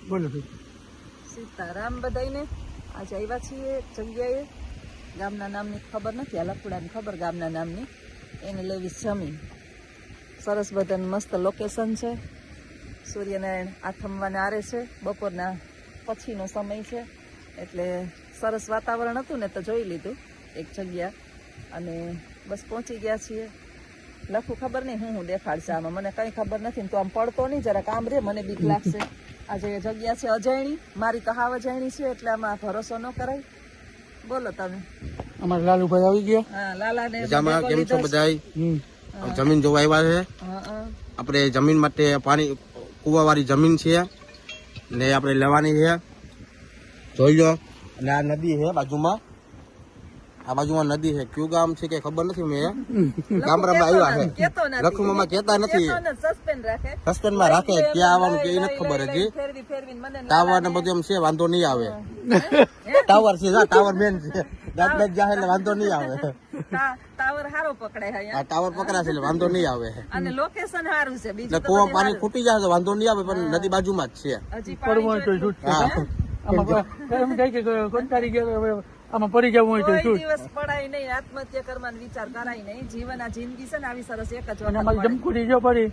બોલો સીતારામ બધાઈને. આજે આવ્યા છીએ એક જગ્યાએ, ગામના નામની ખબર નથી, આ લખુડાની ખબર ગામના નામની, એને લેવી જમીન. સરસ બધાનું મસ્ત લોકેશન છે. સૂર્યનારાયણ આથમવાને આરે છે, બપોરના પછીનો સમય છે, એટલે સરસ વાતાવરણ હતું ને તો જોઈ લીધું એક જગ્યા, અને બસ પહોંચી ગયા છીએ. લખું ખબર નહીં હું દેખાડશે આમાં, મને કંઈ ખબર નથી ને, તો આમ પડતો નહીં, જરા કામ રે, મને બીક લાગશે. આજે જગ્યા છે અજાયણી, મારી તો હાવ અજાયણી છે, એટલે આમાં ભરોસો ન કરાય. બોલો તમે. અમારા લાલુભાઈ આવી ગયા. હા, લાલાને કેમ છો બધાય? જમીન જોવા આવ્યા છે. આપણે જમીન માટે પાણી કુવાવાળી જમીન છે ને આપણે લેવાની છે, જોઈ લો. અને આ નદી છે બાજુમાં, આ બાજુમાં નદી છે. કયું ગામ છે કે ખબર નથી, મેં ગામડામાં આવ્યા છે. લખુમાં કેતા નથી, સસ્પેન્ડમાં રાખે, ક્યાં આવવાનું કે એ નથી ખબર હજી. ટાવર ને બધું એમ છે, વાંધો નહીં આવે. ટાવર છે, ટાવર મેન છે, દાંત જાય એટલે વાંધો નહીં આવે. ટાવર હારો પકડાય, આ ટાવર પકડાશે એટલે વાંધો નહીં આવે. અને લોકેશન સારું છે. બીજું કુવામાં પાણી ખૂટી જાય તો વાંધો નહીં આવે, પણ નદી બાજુમાં જ છે. હજી પડવું તો છૂટ છે. આમાં એમ થાય કે કંટાળી ગયા, આમાં પડી જવું હોય તો કોઈ છૂટ. દિવસ પડાય નહીં, આત્મહત્યા કરવાનો વિચાર કરાય નહીં. જીવન આ જિંદગી છે ને, આવી સરસ એક જ અને વખત અમારી મળે. જમકુડી જો પડી.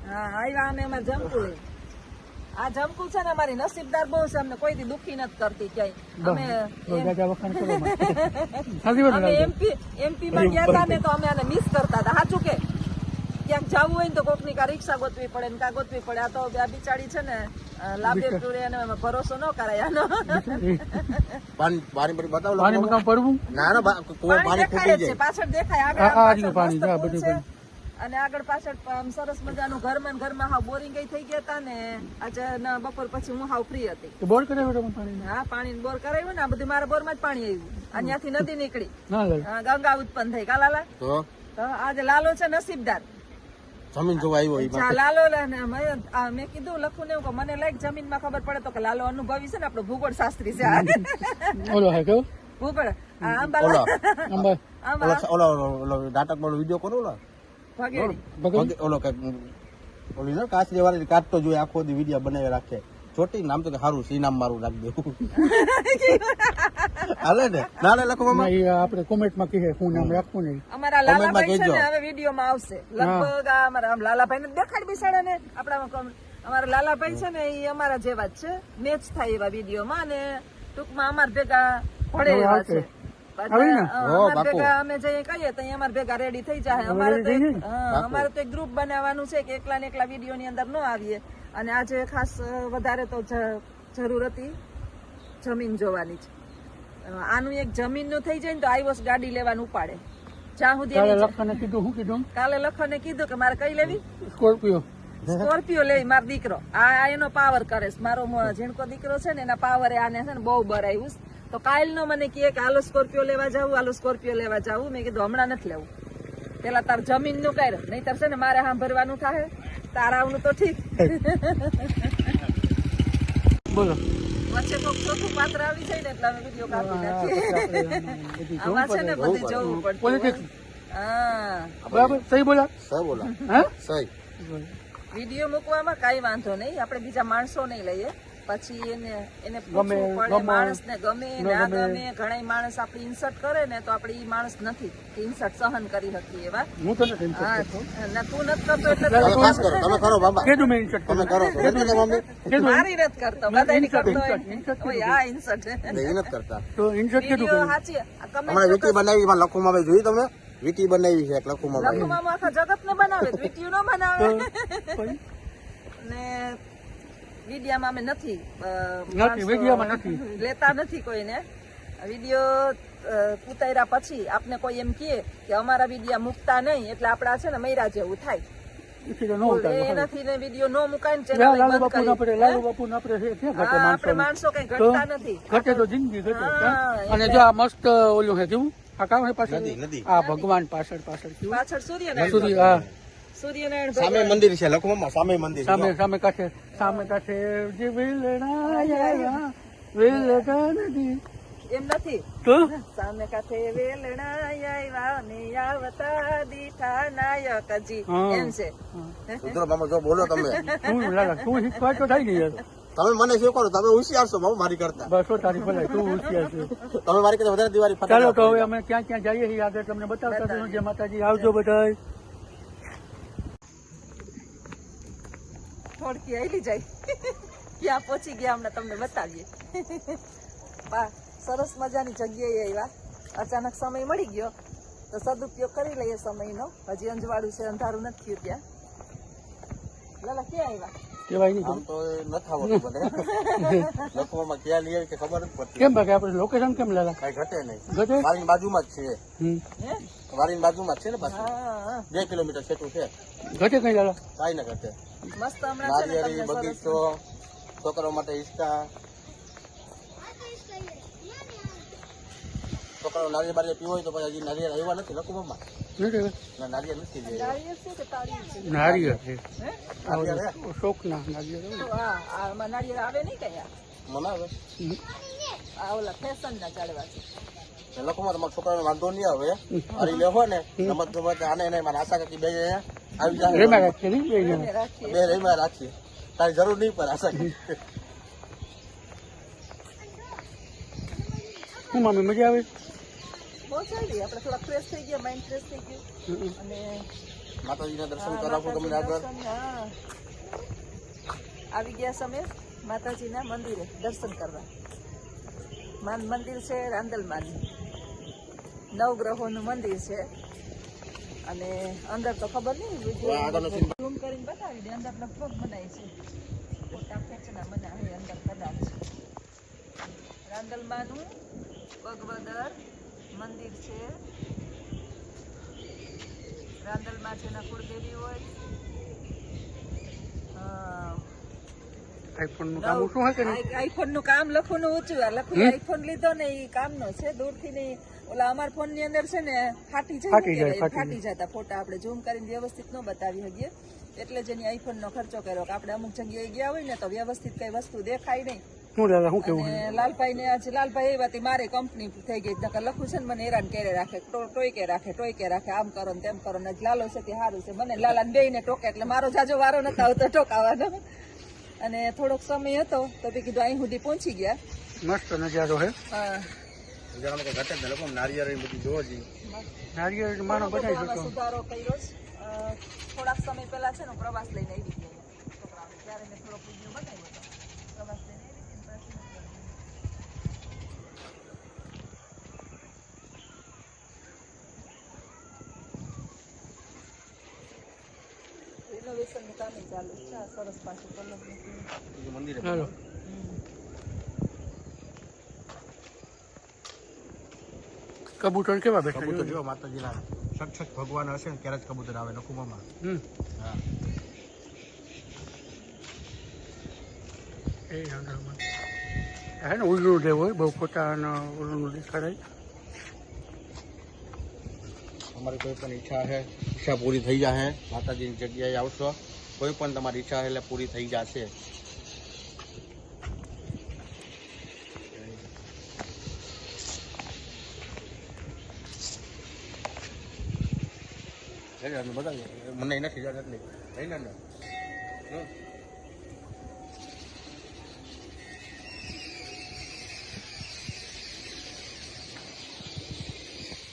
હા, આવ્યા અમે અમારે જમકુડી. આ જમકુ છે ને અમારી નસીબદાર બહુ છે, અમને કોઈ દી દુખી નથી કરતી ક્યાંય. દાદા વખાણ કરો અમે એમપી માં ગયા હતા ને, તો અમે આને મિસ કરતા હતા. સાચું કે ક્યાંક જવું હોય ને તો કોકની કા રિક્ષા ગોતવી પડે ને કા ગોતવી પડે. આ તો આ બિચારી છે ને લાભે ટુરે, અને ભરોસો ન કરાય આનો. પાણી બતાવો. પાણી પડવું ના ના, પાણી ખૂટી જાય. પાછળ દેખાય આ આગળ પાણી મસ્ત બધું pool છે. અને આગળ પાછળ સરસ મજાનું ઘરમાં હાવ બોરિંગ થઈ ગયા હતા ને. આજે બપોર પછી હું હાવ ફ્રી હતી. બોર કરાવ્યો તમે પાણી? હા, પાણી બોર કરાવ્યું ને, આ બધું મારા બોર માં જ પાણી આવ્યું, અને ત્યાંથી નદી નીકળી, ના ગંગા ઉત્પન્ન થઈ. કા લાલા? તો આજે લાલો છે નસીબદાર. જમીન જોવા આવ્યો. લાલો મેં કીધું લખું ને એવું, મને લાઈક જમીન માં ખબર પડે તો કે લાલો અનુભવી છે ને, આપણો ભૂગોળ શાસ્ત્રી છે. ઓલો હે કેવો ભૂગોળ આંબા ઓલો નાટક વાળો વિડીયો કરો, ઓલો ભગેડી ઓલો ઓલી કાચરી વાળી કાઢતો જોઈએ, આખો દી વિડીયો બનાવી રાખે. ચોટી નામ તો સારું સી નામ મારું રાખી દેવું હાલે ને. નાલે લખો આપણે કોમેન્ટમાં કહીએ શું નામ રાખવું નહીં. અમારા લાલાભાઈ છે ને હવે વિડીયોમાં આવશે લગભગ. અમારા લાલાભાઈ ને દેખાડ બિસાડે ને, આપણા અમારા લાલાભાઈ છે ને, એ અમારા જેવા જ છે, મેચ થાય એવા વિડીયોમાં, અને ટૂંકમાં અમારા ભેગા ભળે એવા છે. અમે જઈએ કહીએ તો અમારા ભેગા રેડી થઈ જાય. અમારે તો એક ગ્રુપ બનાવવાનું છે કે એકલા ને એકલા વિડીયો ની અંદર ન આવીએ. અને આજે ખાસ વધારે તો જરૂર હતી જમીન જોવાની છે. આનું એક જમીન નું થઈ જાય ને તો આઈવોસ ગાડી લેવાનું ઉપાડે. જ્યાં સુધી લખને કીધું, શું કીધું? કાલે લખને કીધું કે મારે કઈ લેવી? સ્કોર્પિયો લેવી. મારો દીકરો આ એનો પાવર કરે છે. મારો ઝીણકો દીકરો છે ને, એના પાવરે આને છે ને બહુ બરાયું. તો કાલ નો મને કહે કે હાલો સ્કોર્પિયો લેવા જાવું, હાલો સ્કોર્પિયો લેવા જાવું. મેં કીધું હમણાં નથી લેવું, પેલા તાર જમીન નું કર, નહીં તાર છે ને મારે સાંભળવાનું થાય. તારાનું તો ઠીક. બોલો. વચ્ચે કોક ચોખ્ખું પાત્ર આવી જાય ને એટલે અમે વિડીયો કાપી નાખીએ. આમાં છે ને બધું જવું પડતું. હા, બરાબર. સહી બોલા? સહી બોલા. હા, સહી. વિડીયો મૂકવામાં કઈ વાંધો નહીં, આપણે બીજા માણસો નહીં લઈએ. પછી એને પૂછવું પડે, માણસ ને ગમે ના ગમે. ઘણા માણસ આપડી ઇન્સર્ટ કરે ને, તો આપડે ઈ માણસ નથી કે ઇન્સર્ટ સહન કરી શકીએ એવા. હું તો નથી. હા, ના તું નથી કરતો એટલે તમે કરો બાબા, કેદું મેં ઇન્સર્ટ તમે કરો. મારી નથી કરતો, બધાની કરતો હોય. આ ઇન્સર્ટ એ નથી કરતા. તો ઇન્સર્ટ કેદું સાચી. હમણાં વીટી બનાવી, એમાં લખુમાં ભાઈ જોઈ તમે વીટી બનાવી છે લખુમાં ભાઈ. લખુમાં આખા જગત ને બનાવે, વિડીયો નો બનાવે. ને વિડીયામાં અમે નથી લેતા નથી કોઈને. વિડીયો ઉતાર્યા પછી આપને કોઈ એમ કહે કે અમારા વિડીયા મૂકતા નહીં, એટલે આપડા છે ને મૈરા જેવું થાય. એનાથી ને વિડીયો નો મુકાય ને ચેનલ આપણે માણસો કઈ ઘટતા નથી. ઘટે તો જિંદગી ઘટે. અને જો આ મસ્ત ઓલું હે કેવું, આ કામ હે પાછળ, આ ભગવાન પાછળ સૂર્યનારાયણ. સૂર્યનારાયણ સામે મંદિર છે લખુમાં, સામે મંદિર સામે કાંઠે જે વેલણા નદી એમ નથી તો સામે કાંઠે વેલણા આવ્યા ને આવતા દીઠા નાયકજી એમ છે. સુધરો મામા જો બોલો તમે. તું શીખવા તો થાય ને યાર. તમે મને શીખવાડો, તમે હોશિયાર છો બાબુ મારી કરતા. બસો તારી ભલાઈ, તું હોશિયાર છે. તમે મારી કરતા વધારે દિવાળી ચાલો તો હવે ફટાકડા અમે ક્યાં ક્યાં જઈએ છીએ આગળ તમને બતાવતા જઈશું. જય માતાજી, આવજો બધાય. થોડકી આવેલી જાય ક્યાં પહોંચી ગયા અમને તમને બતાવીએ. બા સરસ મજાની જગ્યાએ આવ્યા. અચાનક સમય મળી ગયો તો સદુપયોગ કરી લઈએ સમયનો. હજી અંજવાળું છે, અંધારું નથી થયું ત્યાં. લાલા ક્યાં આવ્યા? કેવાય નહીં. આમ તો નથી આવડતું બધે. લખવામાં ક્યાં લઈ આવી કે ખબર નથી પડતી. કેમ ભાઈ આપણે લોકેશન કેમ લેલા? કઈ ઘટે નહીં. ઘટે? મારી બાજુમાં જ છે. હમ. હે? મારી બાજુમાં જ છે ને પાછું. હા 2 કિલોમીટર છેટું છે. ઘટે કઈ લેલા? કાંઈ ના ઘટે. મસ્ત હમણાં છે ને નારિયેળી, તમને સરસ. બગીચો, છોકરાઓ માટે હિંચકા. છોકરાઓ નારિયેળ બારિયેળ પીવો હોય તો પછી હજી નારિયેળ આવ્યા નથી લખુમાં. નથી ના નારિયેળ નથી લેવા. નાળિયેર છે કે તાળીયું છે? નારિયેળ છે. હે? નારિયેળ હે? શોખના નારિયેળ. તો આમાં નાળિયેર આવે નહીં કયા? મનાવે આ ઓલા ફેશનના ઝાડવા છે. લખુમાં તમારા છોકરાને વાંધો નહીં આવે. હરી લેવો ને રમત ગમત આને એને મારા આશા કાકી બે આવી જાય. રેમા રાખીએ નહીં બે જણા. એને રાખીએ. બે રહીમાં રાખીએ. તારી જરૂર નહીં પડે આશા કાકી. શું મામી મજા આવે? બહુ ચાલી આપણે થોડા ફ્રેશ થઈ ગયા, માઇન્ડ ફ્રેશ થઈ ગયું. અને માતાજીના દર્શન કરાવશું તમને આગળ. હા. આવી ગયા સમય માતાજીના મંદિરે દર્શન કરવા. મંદિર છે રાંદલમાનું, નવગ્રહોનું મંદિર છે. અને અંદર તો ખબર નહીં, આગળનો સીન ઝૂમ કરીને બતાવી દે. અંદર લગભગ બનાવી છે, મોટા ખેંચના બનાવે અંદર કદાચ. રાંદલમાનું બગવદર મંદિર છે. રાંદલમાં જેના કુળદેવી હોય. આઈફોન નું કામ શું હશે ને? આઈફોન નું કામ લખું નું ઊંચું. લખું આઈફોન લીધો ને એ કામ નો છે. દૂર થી ને ઓલા અમારા ફોન ની અંદર છે ને ફાટી જતા ફોટા આપણે ઝૂમ કરીને વ્યવસ્થિત ન બતાવી શકીએ. એટલે જ એની આઈફોન નો ખર્ચો કર્યો કે આપણે અમુક જગ્યાએ ગયા હોય ને તો વ્યવસ્થિત કઈ વસ્તુ દેખાય નહીં. શું લેલા શું કેવું? અને લાલભાઈ ને આજે લાલભાઈ એ વાત મારે કંપની થઈ ગઈ. નકર લખું છે ને મને હેરાન કરે રાખે, ટોયકે રાખે, આમ કરો ને તેમ કરો ને. લાલો છે તે સારું છે. મને લાલા ને બેય ને ટોકે એટલે મારો જાજો વારો નતો આવતો ટોકાવાનો. અને થોડોક સમય હતો તો બી કીધું અહીં સુધી પહોંચી ગયા. મસ્ત નજારો હે. હા નારિયેળ બધી જોવો જી. નારિયેળ માનો બનાવી શકો. સુધારો કર્યો છે. થોડાક સમય પહેલા છે ને પ્રવાસ લઈને આવી ગયા છોકરાઓને. ત્યારે મેં થોડો વિડીયો બનાવ્યો હતો. પ્રવાસ લઈને આવી રિનોવેશન નું કામ ચાલુ છે. આ સરસ પાછું કલર મંદિર ચાલો. કબૂતર કેવા બેઠા? કબૂતર જો માતાજીના સક્ષત ભગવાન હશે ને ત્યારે જ કબૂતર આવે લખુમાં. હા એ આગળમાં હે ને ઉલ્લું જેવું હોય, બહુ પોતાના ઉલ્લું દેખાડાય. તમારી કોઈ પણ ઈચ્છા પૂરી થઈ જશે. માતાજીની જગ્યાએ આવશો, કોઈ પણ તમારી ઈચ્છા એટલે પૂરી થઈ જશે. મને નથી જાણ એટલે લઈ લે.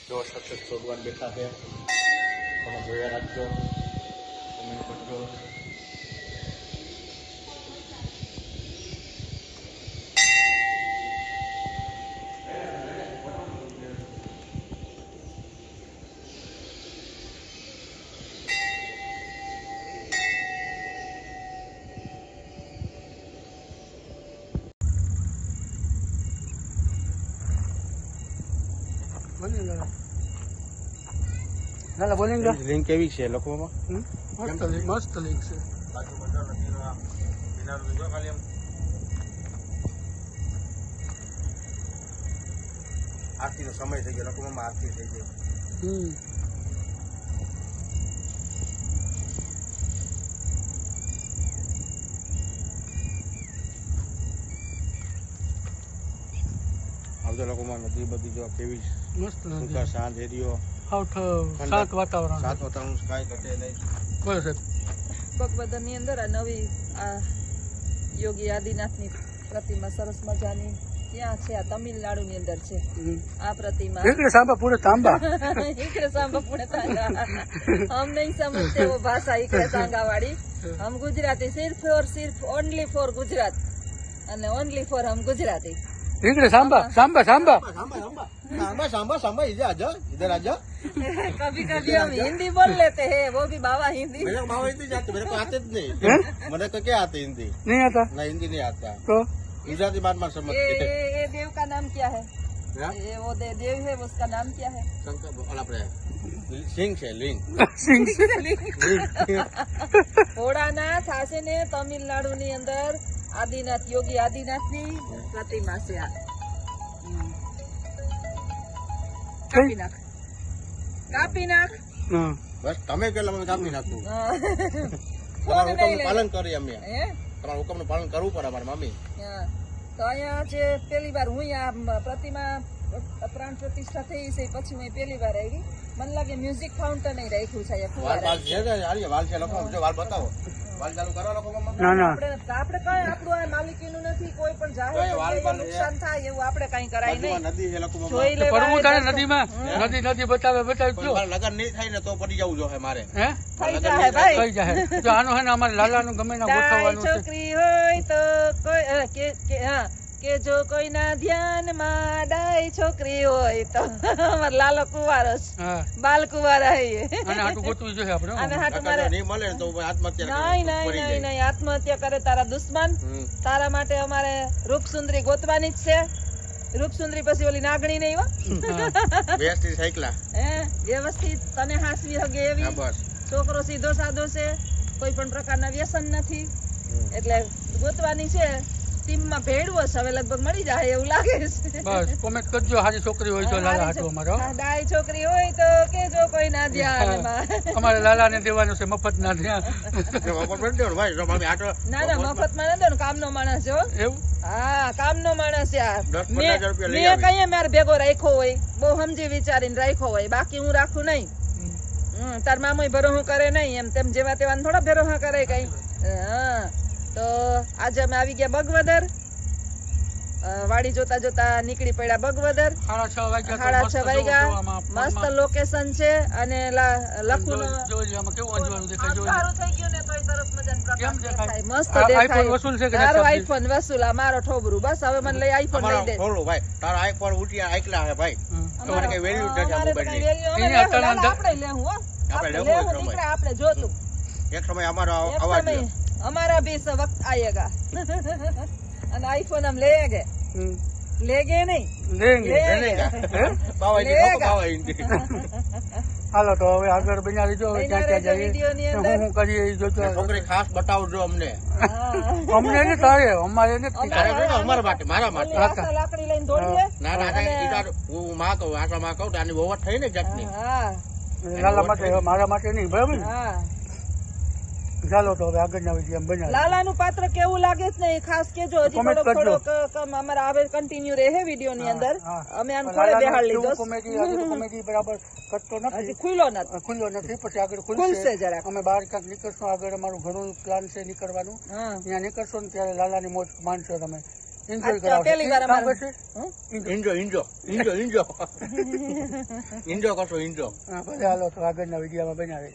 જો સક્ષત ભગવાન બેઠા છે, તમે જોયા રાખજો, કમેન્ટ કરજો. લાલા બોલિંગ લિંક કેવી છે લખવામાં? મસ્ત લિંક છે. બાજુ બધા નદીનો જો ખાલી એમ આરતીનો સમય થઈ ગયો. લખવામાં આરતી થઈ ગઈ. આવજો લખવામાં નદી બધી જો કેવી મસ્ત સુકા શાંત એરિયો, શાંત વાતાવરણ. શાંત વાતાવરણ, કાંઈ ઘટે નહીં. બોલો સાહેબ. બગવદર ની અંદર આ નવી આ યોગી આદિનાથની પ્રતિમા સરસ મજાની ત્યાં છે. આ તમિલનાડુની અંદર છે આ પ્રતિમા. इकडे सांबा पुढे तांबा. इकडे सांबा पुढे तांगा. हम नहीं समझते वो भाषा इकडे सांगा वाली. हम गुजराती सिर्फ और सिर्फ ओनली फॉर गुजरात અને ओनली फॉर हम गुजराती. इकडे सांबा सांबा सांबा. सांबा इधर आजा. कभी कभी हम हिंदी बोल लेते हैं, वो भी बाबा हिंदी. मेरे को बाबा हिंदी जाते, मेरे को आते ज नहीं. हैं? मेरे को क्या आते हिंदी? नहीं आता ना हिंदी नहीं आता. तो गुजराती बात में समझते हैं. ये देव का नाम क्या है? हाँ? ये वो देव है, उसका नाम क्या है? शंकर बोला अपने सिंह છે लिंग. ભોળાનાથ આશે ને તમિલનાડુની અંદર આદિનાથ યોગી આદિનાથની પ્રતિમા છે આ. કાપી નાખ, કાપી નાખ. हाँ. બસ તમે પેલા અમે કાપી નાખું. કોને તમારા નહીં હુકમનું પાલન કરીએ અમે. હે? તમારા હુકમનું પાલન કરવું પડે અમારી મમ્મી. હા. તો અહીંયા જે પેલી વાર હું અહીંયા પ્રતિમા પ્રાણ પ્રતિષ્ઠા થઈ છે પછી હું પહેલી વાર આવી. મને લાગે મ્યુઝિક ફાઉન્ટેન રાખ્યું છે અહીંયા વાલ ફુવારા. વાલ છે ને આલીએ વાલ છે લખો જો વાલ બતાવો. વાલ ચાલુ કરો લોકો મમ્મી. ના ના આપણે કઈ આપણું આ માલિકીનું નથી, કોઈ પણ જાહેર કઈ વાલ જગ્યાએ બાલ નુકસાન થાય એવું આપણે કઈ કરાય નહીં. નદી છે લખો જોઈ મમ્મી. પડવું લેવાય તારે નદીમાં નદી નદી બતાવે બતાવજો. મારે લગન નહીં થાય ને તો પડી જવું જોઈએ મારે. હે થઈ જાય ભાઈ. કઈ જાય જો આનો હે ને અમારે લાલાનું ગમે ના ડાય ગોઠવવાનું છે. છોકરી હોય તો કોઈ કે જો કોઈના ધ્યાનમાં ડાય છોકરી હોય તો અમાર લાલો કુંવારો છે, હા બાલ કુંવારા હે. અને હાટું ગોતવું જોઈએ અને આપણે. હાટું લગન મારે નહીં મળે ને તો આત્મહત્યા નહીં નહીં નહીં નહીં આત્મહત્યા કરે તારા દુશ્મન. તારા માટે અમારે રૂપસુંદરી ગોતવાની જ છે. રૂપસુંદરી પછી ઓલી નાગણી નહીં હો. વ્યવસ્થિત સાયકલા. હે વ્યવસ્થિત તને હાસવી હગે હા એવી. બસ. છોકરો સીધો સાધો છે, કોઈ પણ પ્રકારના વ્યસન નથી, એટલે ગોતવાની છે. ટીમમાં ભેળવો છે, હવે લગભગ મળી જાય એવું લાગે છે. બસ કોમેન્ટ કરજો હારી છોકરી હોય તો લાલા હાટું અમારો. હા, ડાય છોકરી હોય તો કેજો કોઈ ના ધ્યાનમાં. અમારે લાલાને દેવાનું છે મફત ના ધ્યાન. ભાઈ જો મમ્મી આટલો ના ના મફતમાં ન દો ને, કામનો માણસ છે હો. એવું હા કામનો માણસ છે આ. 10-15 મેં રૂપિયા લઈ મેં કઈ મારે ભેગો રાખ્યો હોય, બહુ સમજી વિચારીને રાખ્યો હોય, બાકી હું રાખું નહીં. તાર મામોય ભરોહું કરે નહીં, એમ તેમ જેવા તેવા થોડા ભરોહા કરે કઈ. હા તો આજે અમે આવી ગયા બગવદર. વાડી જોતા જોતા નીકળી પડ્યા બગવદર. 6:30 વાગ્યા. મસ્ત લોકેશન છે અને લખું કેવું દેખાય જો. સારું થઈ ગયું ને તોય સરસ મજાનું કેમ દેખાય? દેખાય. મસ્ત આઈફોન વસૂલ છે કે દેખાય. તારો નથી? આઈફોન વસૂલ. આ મારો ઠોબરું. બસ હવે મને લઈ આઈફોન લઈ દે. થોડું ભાઈ તારો આઈફોન ઉઠ્યા આઈકલા હે ભાઈ. તમારે કઈ વેલ્યુ નથી આ મોબાઈલ ની. આપણે લેવું હો. આપણે લેવું દીકરા, આપણે જોતું. એક સમય અમારો एक અવાજ समय हमारा भी इस वक्त आएगा અને આઈફોન हम लेंगे लेंगे नहीं લેંગે. બાવા ઈ લેગા. બાવા ઈ હાલો તો હવે આગળ બન્યા રહીજો. હવે ક્યાં ક્યાં જઈએ વિડીયોની અંદર. હું કરીએ એ જોજો. છોકરી ખાસ બતાવજો અમને. હા. અમને ને તારે અમારે નથી. તારે જોજો અમારા માટે મારા માટે. ઓલી આસ્તા લાકડી લઈને દોડીએ. ના ના ના ઈ તાર હું માં કહું આશા માં કહું તો આની વહુવટ થઈ ને જાતની. હા લાલા માટે મારા માટે નહીં બરાબર ને? હા. ચાલો તો હવે આગળના વિડીયો બનાવીએ. લાલાનું પાત્ર કેવું લાગે છે ને એ ખાસ કેજો. હજી Comment કરજો. થોડોક અમારા આવે કન્ટિન્યુ રહે વિડીયો ની અંદર. હા. અમે આમ થોડે લાલાને બેહાડ કેવું લીધો. કોમેડી હજી તો કોમેડી બરાબર કરતો હજી નથી. ખુલ્લો નથી. ખુલ્લો નથી પછી આગળ ખુલશે ખુલશે. જરાક. અમે બહાર ક્યાંક નીકળશું. આગળ અમારું ઘણું પ્લાન છે નીકળવાનું. હા ત્યાં નીકળશો ને ત્યારે લાલાની મોજ માનશો તમે. એન્જોય અચ્છા, કરાવશો. પહેલી વાર અમારે- પછી હં? ઇન્જો ઇન્જો કરશો ઇન્જો. હા ભલે હાલો તો આગળના વિડીયોમાં બનાવે.